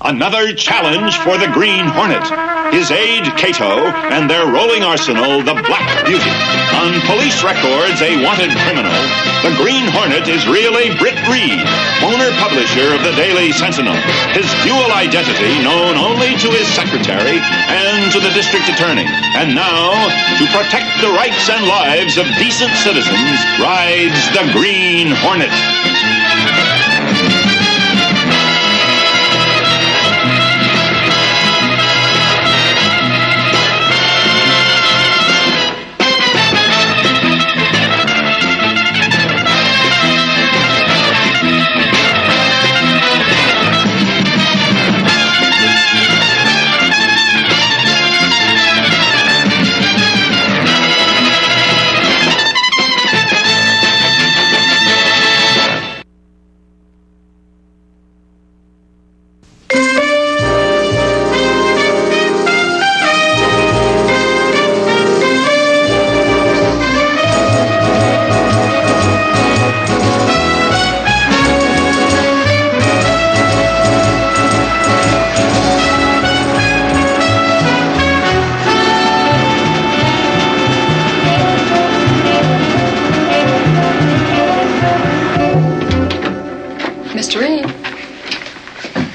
Another challenge for the Green Hornet. His aide, Cato, and their rolling arsenal, the Black Beauty. On police records, a wanted criminal, the Green Hornet is really Britt Reed, owner-publisher of the Daily Sentinel. His dual identity known only to his secretary and to the district attorney. And now, to protect the rights and lives of decent citizens, rides the Green Hornet.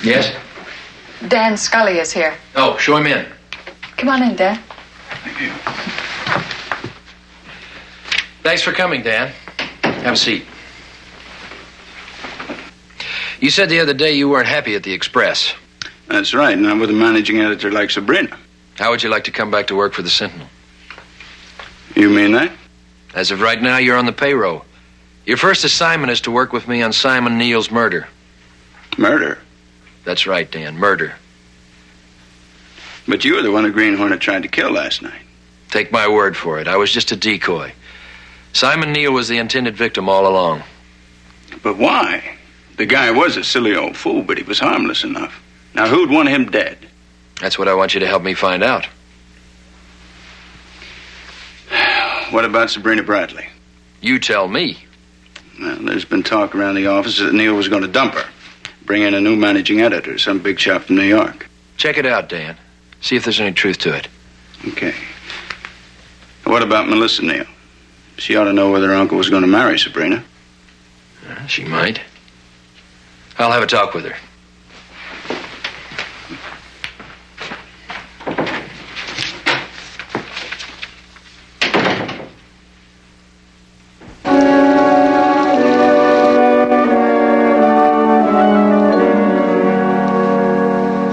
Yes? Dan Scully is here. Oh, show him in. Come on in, Dan. Thank you. Thanks for coming, Dan. Have a seat. You said the other day you weren't happy at the Express. That's right, not with a managing editor like Sabrina. How would you like to come back to work for the Sentinel? You mean that? As of right now, you're on the payroll. Your first assignment is to work with me on Simon Neal's murder. Murder? That's right, Dan, murder. But you were the one the Green Hornet tried to kill last night. Take my word for it. I was just a decoy. Simon Neal was the intended victim all along. But why? The guy was a silly old fool, but he was harmless enough. Now, who'd want him dead? That's what I want you to help me find out. What about Sabrina Bradley? You tell me. Well, there's been talk around the office that Neal was going to dump her. Bring in a new managing editor, some big shot from New York. Check it out, Dan. See if there's any truth to it. Okay. What about Melissa Neal? She ought to know whether her uncle was going to marry Sabrina. She might. I'll have a talk with her.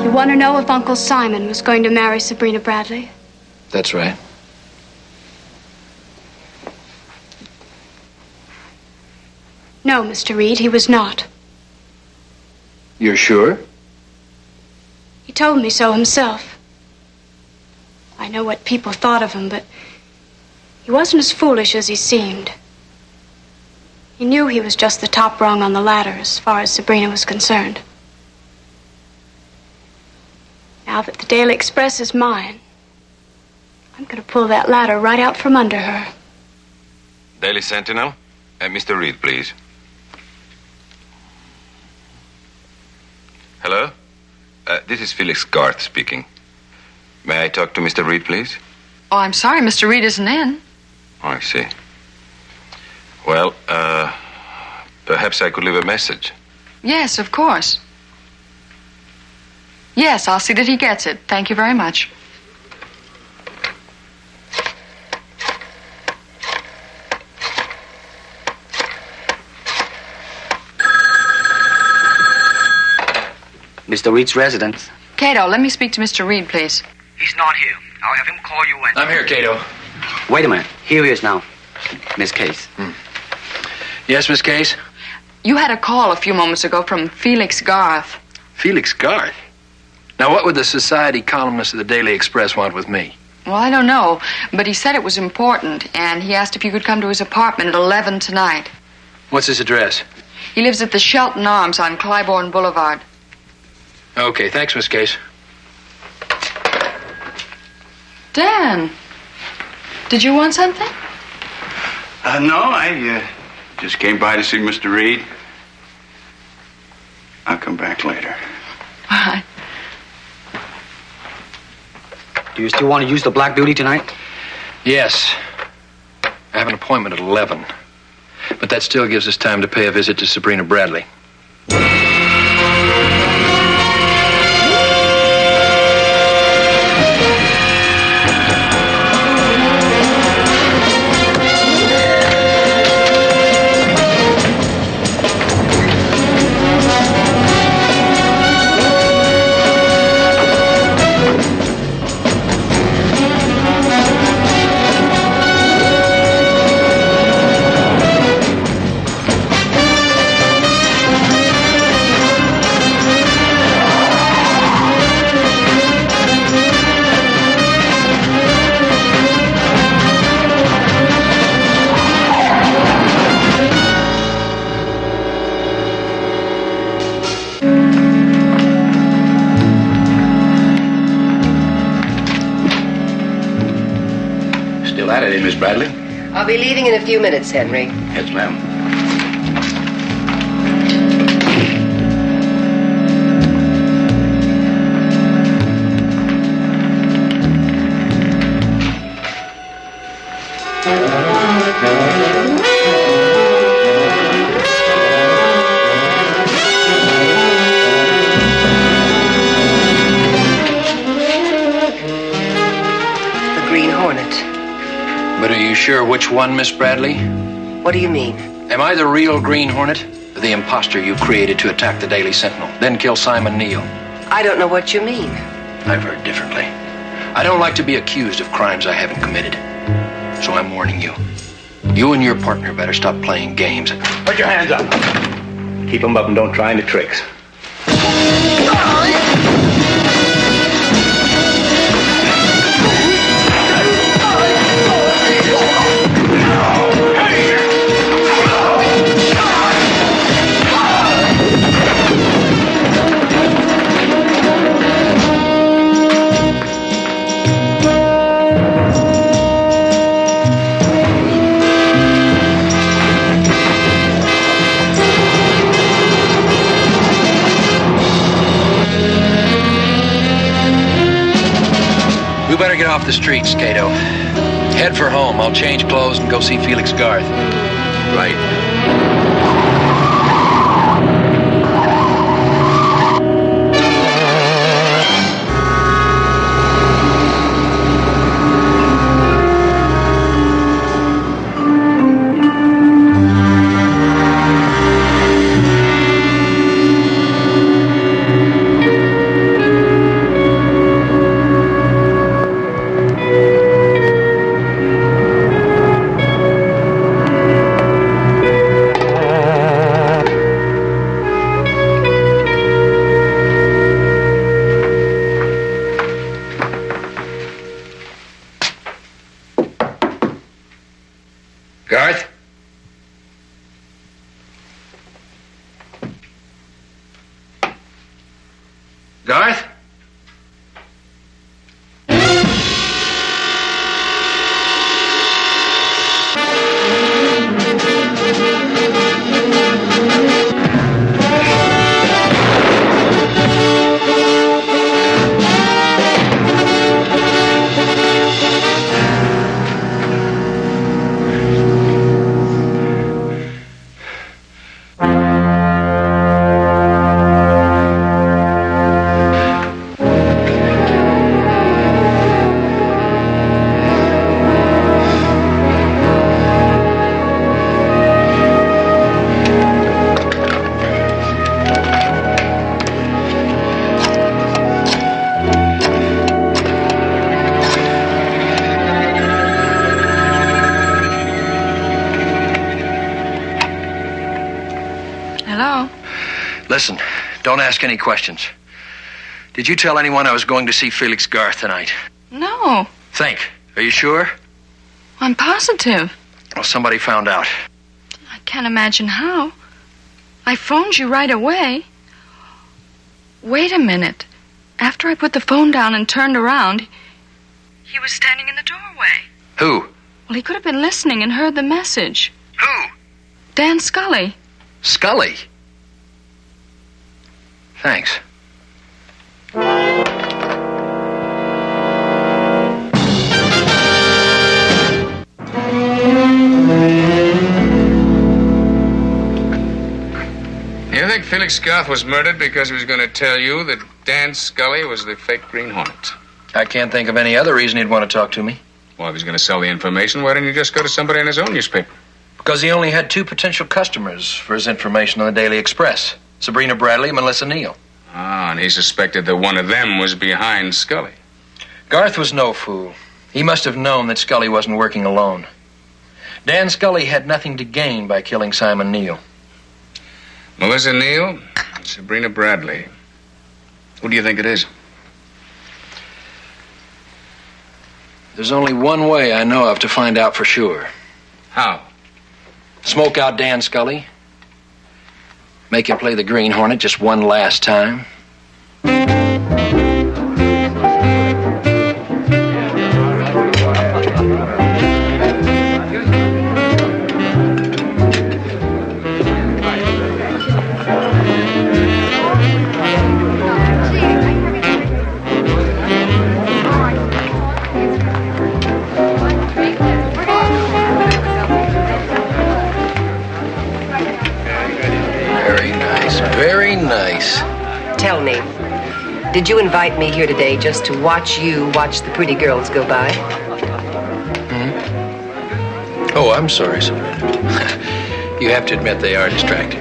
You want to know if Uncle Simon was going to marry Sabrina Bradley? That's right. No, Mr. Reed, he was not. You're sure? He told me so himself. I know what people thought of him, but he wasn't as foolish as he seemed. He knew he was just the top rung on the ladder as far as Sabrina was concerned. Now that the Daily Express is mine, I'm going to pull that ladder right out from under her. Daily Sentinel? Mr. Reed, please. Hello? This is Felix Garth speaking. May I talk to Mr. Reed, please? Oh, I'm sorry, Mr. Reed isn't in. Oh, I see. Well, perhaps I could leave a message. Yes, of course. Yes, I'll see that he gets it. Thank you very much. Mr. Reed's residence. Cato, let me speak to Mr. Reed, please. He's not here. I'll have him call you when... I'm here, Cato. Wait a minute. Here he is now. Miss Case. Yes, Miss Case? You had a call a few moments ago from Felix Garth. Felix Garth? Now, what would the society columnist of the Daily Express want with me? Well, I don't know, but he said it was important, and he asked if you could come to his apartment at 11 tonight. What's his address? He lives at the Shelton Arms on Clybourne Boulevard. Okay, thanks, Miss Case. Dan, did you want something? No, I just came by to see Mr. Reed. I'll come back later. All right. Do you still want to use the Black Beauty tonight? Yes. I have an appointment at 11. But that still gives us time to pay a visit to Sabrina Bradley. Still at it, Miss Bradley? I'll be leaving in a few minutes, Henry. Yes, ma'am. The Green Hornet. But are you sure which one, Miss Bradley? What do you mean? Am I the real Green Hornet? Or the imposter you created to attack the Daily Sentinel, then kill Simon Neal? I don't know what you mean. I've heard differently. I don't like to be accused of crimes I haven't committed. So I'm warning you. You and your partner better stop playing games. Put your hands up. Keep them up and don't try any tricks. We better get off the streets, Cato. Head for home. I'll change clothes and go see Felix Garth. Right. Garth? Garth? Hello? Listen, don't ask any questions. Did you tell anyone I was going to see Felix Garth tonight? No. Think. Are you sure? I'm positive. Well, somebody found out. I can't imagine how. I phoned you right away. Wait a minute. After I put the phone down and turned around, he was standing in the doorway. Who? Well, he could have been listening and heard the message. Who? Dan Scully. Scully. Thanks. Felix Garth was murdered because he was going to tell you that Dan Scully was the fake Green Hornet. I can't think of any other reason he'd want to talk to me. Well, if he's going to sell the information, why didn't you just go to somebody in his own newspaper? Because he only had 2 potential customers for his information on the Daily Express. Sabrina Bradley and Melissa Neal. Ah, and he suspected that one of them was behind Scully. Garth was no fool. He must have known that Scully wasn't working alone. Dan Scully had nothing to gain by killing Simon Neal. Melissa Neal, Sabrina Bradley. Who do you think it is? There's only one way I know of to find out for sure. How? Smoke out Dan Scully. Make him play the Green Hornet just one last time. Very nice. Tell me, did you invite me here today just to watch you watch the pretty girls go by? Oh, I'm sorry, Sabrina. You have to admit they are distracting.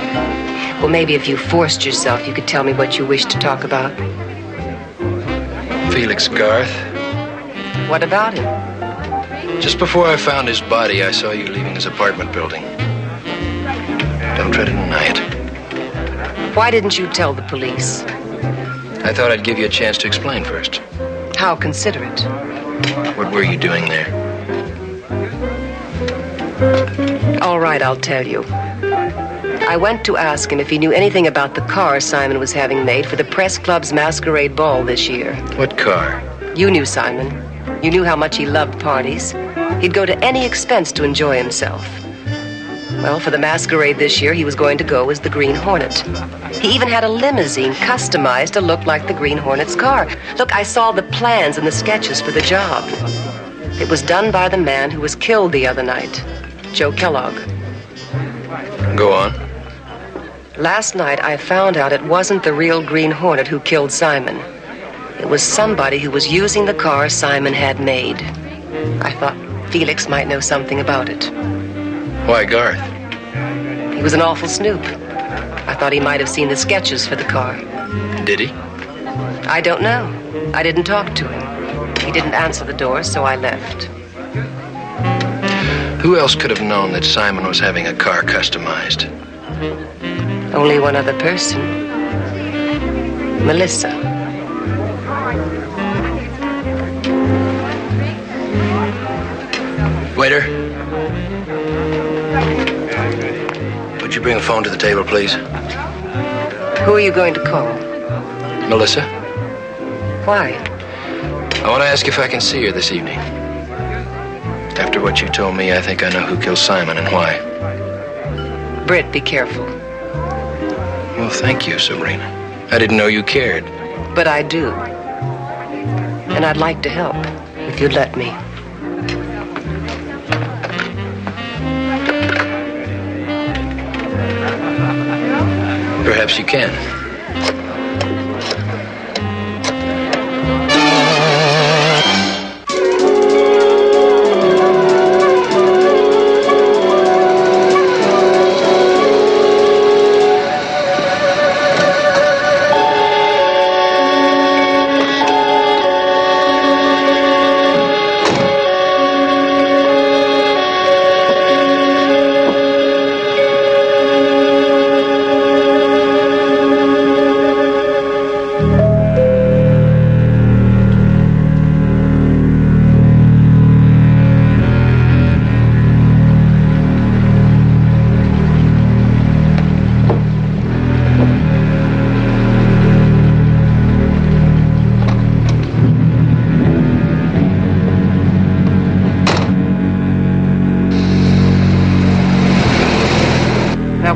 Well, maybe if you forced yourself, you could tell me what you wish to talk about. Felix Garth. What about him? Just before I found his body, I saw you leaving his apartment building. Don't try to deny it. Why didn't you tell the police? I thought I'd give you a chance to explain first. How considerate. What were you doing there? All right, I'll tell you. I went to ask him if he knew anything about the car Simon was having made for the Press Club's masquerade ball this year. What car? You knew Simon. You knew how much he loved parties. He'd go to any expense to enjoy himself. Well, for the masquerade this year, he was going to go as the Green Hornet. He even had a limousine customized to look like the Green Hornet's car. Look, I saw the plans and the sketches for the job. It was done by the man who was killed the other night, Joe Kellogg. Go on. Last night, I found out it wasn't the real Green Hornet who killed Simon. It was somebody who was using the car Simon had made. I thought Felix might know something about it. Why Garth? He was an awful snoop. I thought he might have seen the sketches for the car. Did he? I don't know. I didn't talk to him. He didn't answer the door, so I left. Who else could have known that Simon was having a car customized? Only one other person. Melissa. Waiter. Would you bring a phone to the table, please? Who are you going to call? Melissa. Why? I want to ask if I can see her this evening. After what you told me, I think I know who killed Simon and why. Britt, be careful. Well, thank you, Sabrina. I didn't know you cared. But I do. And I'd like to help, if you'd let me. Perhaps you can.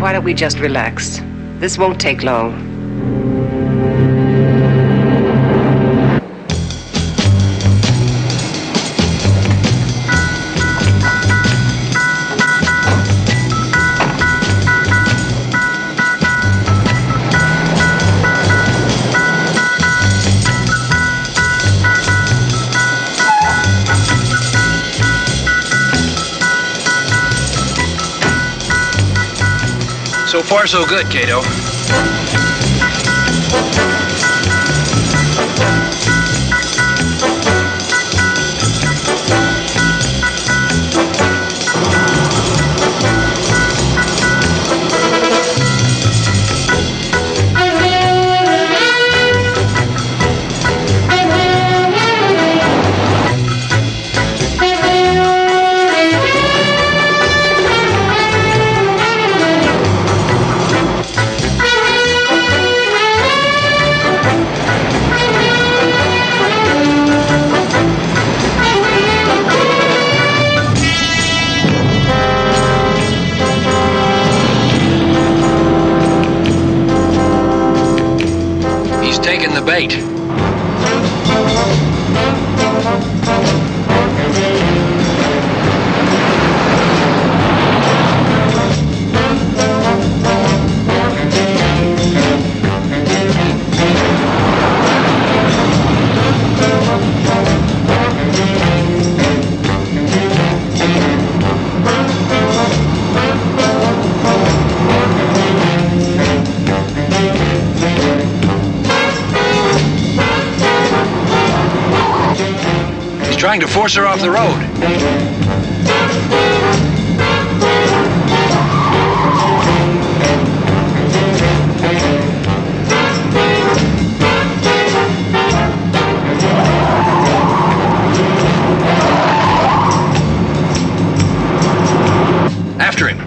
Why don't we just relax? This won't take long. So far, so good, Cato. Taking the bait. Trying to force her off the road. After him.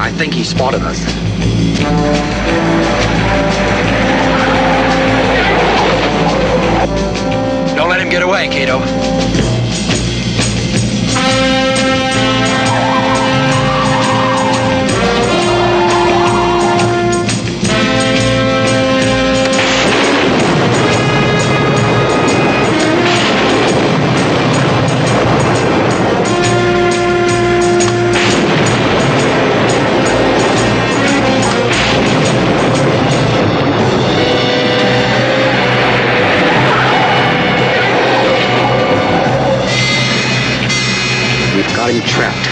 I think he spotted us. Don't let him get away, Cato. Got him trapped.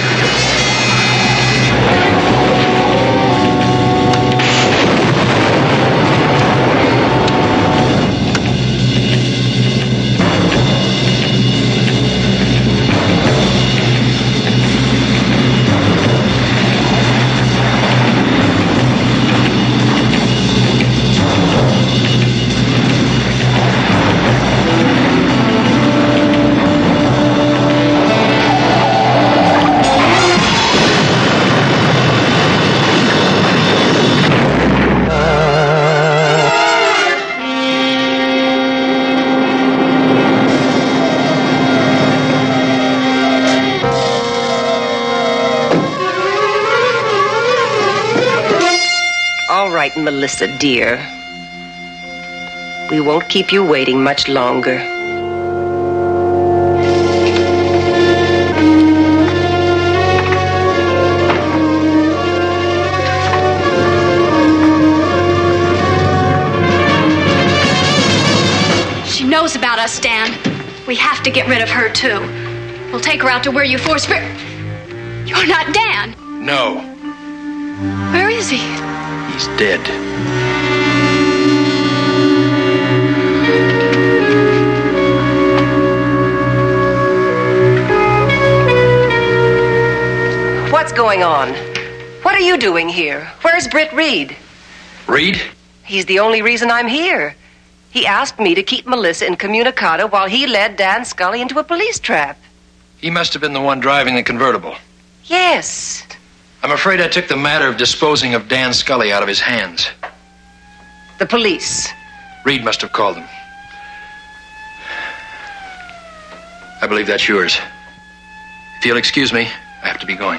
All right, Melissa, dear. We won't keep you waiting much longer. She knows about us, Dan. We have to get rid of her, too. We'll take her out to where you force her. You're not Dan. No. Where is he? He's dead. What's going on? What are you doing here? Where's Britt Reed? Reed? He's the only reason I'm here. He asked me to keep Melissa incommunicado while he led Dan Scully into a police trap. He must have been the one driving the convertible. Yes. I'm afraid I took the matter of disposing of Dan Scully out of his hands. The police. Reed must have called them. I believe that's yours. If you'll excuse me, I have to be going.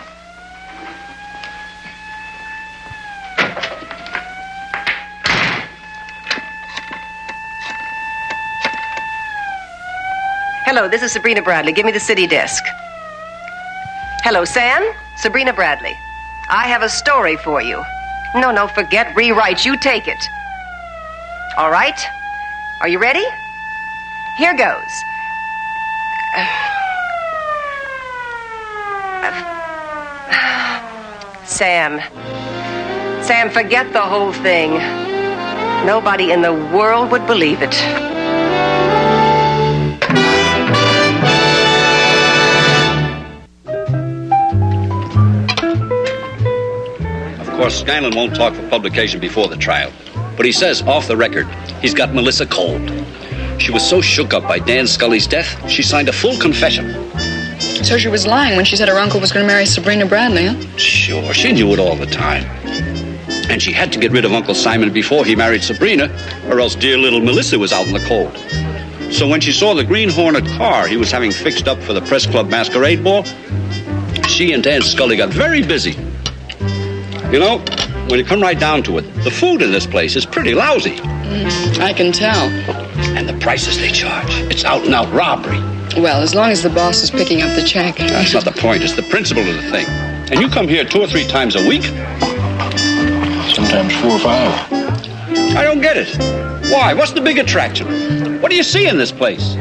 Hello, this is Sabrina Bradley. Give me the city desk. Hello, Sam? Sabrina Bradley. I have a story for you. No, forget rewrite. You take it. All right? Are you ready? Here goes. Sam. Sam, forget the whole thing. Nobody in the world would believe it. Of course, Scanlon won't talk for publication before the trial. But he says, off the record, he's got Melissa cold. She was so shook up by Dan Scully's death, she signed a full confession. So she was lying when she said her uncle was going to marry Sabrina Bradley, huh? Sure, she knew it all the time. And she had to get rid of Uncle Simon before he married Sabrina, or else dear little Melissa was out in the cold. So when she saw the Green Hornet car he was having fixed up for the Press Club masquerade ball, she and Dan Scully got very busy. You know, when you come right down to it, the food in this place is pretty lousy. I can tell. And the prices they charge, it's out-and-out robbery. Well, as long as the boss is picking up the check. That's not the point. It's the principle of the thing. And you come here 2 or 3 times a week? Sometimes 4 or 5. I don't get it. Why? What's the big attraction? What do you see in this place?